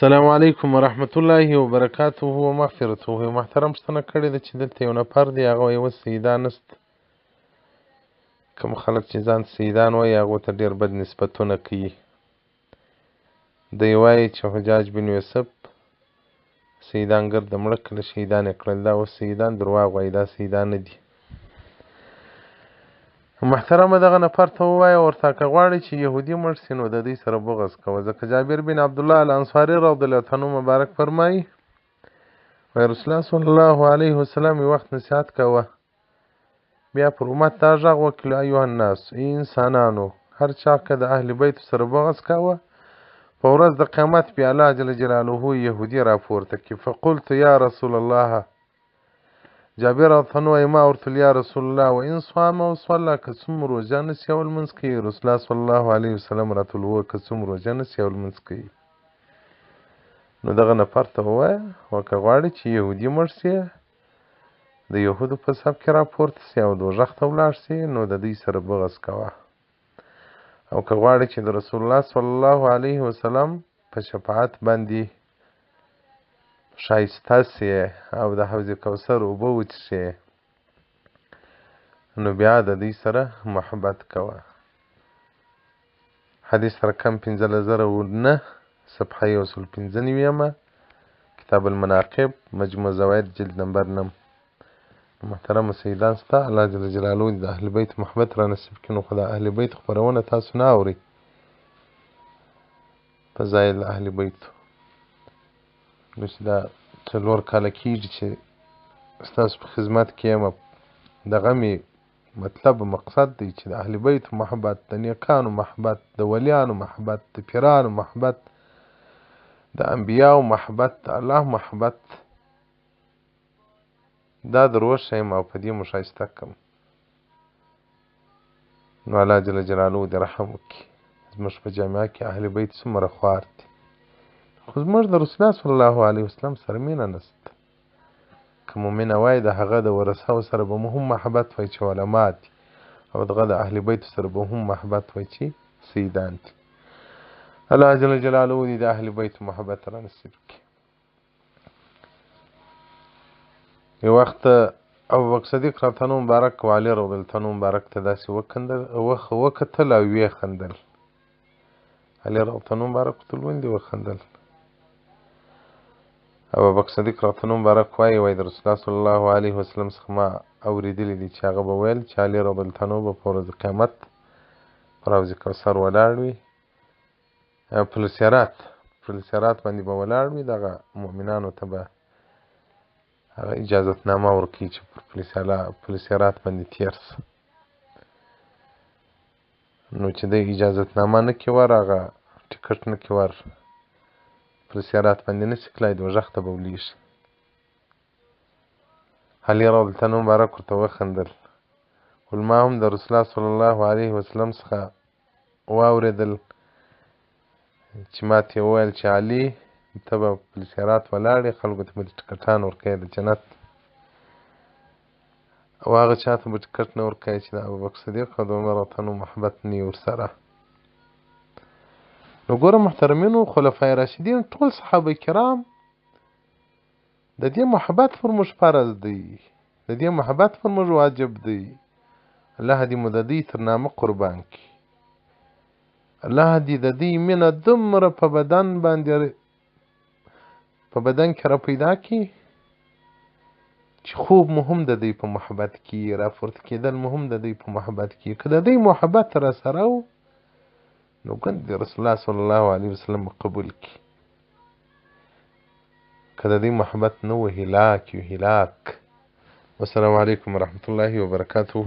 السلام علیکم ورحمت الله وبرکاته و مغفرته. محترم پوښتنه کړې ده چې دلته یو نفر دی، هغه یوه سیدان نست. کوم خلک چې ځان سیدان وایي هغو ته ډېر بد نسبتونه کوي. دی وایي چې حجاج بن یوسف سیدانګر د مړه کله شهیدان یې کړل، دا اوس سیدان درواغ وایي، دا سیدان نه دي. محترمه دغه نفر ته ووایه ورته که غواړې چې یهودي مړ سي نو د دوی سره بغض کوه، ځکه جابر بن عبدالله الانصاري رضی الله عنه مبارک فرمایي وایي رسول الله صلی الله علیه وسلم یو وخت نصیحت کوه، بیا پر امت دا غږ وکړي ایها الناس، ای انسانانو، هر چا که د اهل بیتو سره بغض کوه په ورځ د قیامت بیا الله جل جلاله یهودي راپورته کړي. فقلت یا رسول الله، جابر رضی وایي ما ورته یا رسول الله و ان صام او صلى که څوم روژه نسي او لمونځ کوي. رسول الله صلی الله علیه وسلم راته وویل که څوم روژه نسي او لمونځ کوي. نو دغه نفر ته ووایه و که غواړې چې یهودي مړ سي، د یهودو په صف کې راپورته سي او دوزخ ته ولاړ سي، نو د دوی سره بغض کوه. او که غواړې چې د رسول الله صلی الله علیه وسلم په شفاعت باندې ښایسته سي او د حوض کوثر اوبه وڅښې، نو بیا د دوی سره محبت کوه. حدیث رقم 15009 صفحه 195 کتاب المناقب مجموع زواید جلد نمبر 9. محترم سیدان ستا، الله جل جلاله د اهل بیت محبت را نصیب کړي. نو خو د اهل بیت خپرونه تاسو نه اورئ، فضایل د اهل بیتو. نو چې دا 4 کاله کېږي چې ستاسو په خدمت کې یم، دغه مې مطلب مقصد دی چې د اهل بیتو محبت، د نیکانو محبت، د ولیانو محبت، د پیرانو محبت، د انبیاو محبت، د الله محبت، دا دروغ ښیم او په دې مو ښایسته کړم. نو الله جل جلاله دې رحم وکړي. زموږ په جامعه کې اهل بیت څومره خوار دي، خو زموږ د رسول الله صلی الله علیه وسلم سره مینه نشته. که مو مینه وای د هغه د ورثهو سره به مو هم محبت وای چې علما دي، او دغه د اهل بیتو سره به هم محبت وای چې سیدان دي. الله جل جلاله دې د اهل بیتو محبت را نصیب کړي. یو وخت ابوبکر صدیق رضی الله مبارک و علی رضی الله عنه مبارک ته داسې وکتل او ویې خندل. علي رضی الله مبارک ته لوندې وخندل. ابوبکر صدیق رضی الله مبارک وایي د رسول الله صلی الله علیه وسلم څخه ما اورېدلي دي چې هغه به ویل چې علي رضی الله عنه به په ورځ قیامت پر حوض کوثر ولاړ وي، پل سیرات باندې به ولاړ وي، دغه مؤمنانو ته به هغه اجازتنامه ورکوي چې پر پل سیرات باندې تېر شه. نو چې دی اجازتنامه نه کې ور، هغه ټکټ نه کې ور، پر سیارات باندې نه شي تللی، دوزخ ته به ولیږي. علي رضی الله عنه مبارک ورته وخندل، ویل ما هم د رسول الله صلی الله علیه وسلم څخه واورېدل چې ما ته یې وویل چې علي ته به پل سیرات ولاړې، خلکو ته به دې ټکټان ورکوې د جنت، او هغه چا ته به ټکټ نه ورکوې چې د ابوبکر صدیق او د عمر رضی الله محبت نه وي ورسره. نو ګوره محترمینو، خلفای راشدین ټول صحابه کرام د دې محبت پر موږ فرض دی، د دې محبت پر موږ واجب دی. الله دې مو د دوی تر نامه قربان کړي. الله دې د دوی مینه دومره په بدن کې را پیدا کړي چې خوب مو هم د دوی په محبت کې، راپورته کېدل مو هم د دوی په محبت کې. که د دوی محبت را سره و نو ګوند د رسول الله صلی الله علیه وسلم قبول کړي. که د دوی محبت نه و هلاک. والسلام علیکم ورحمة الله وبرکاته.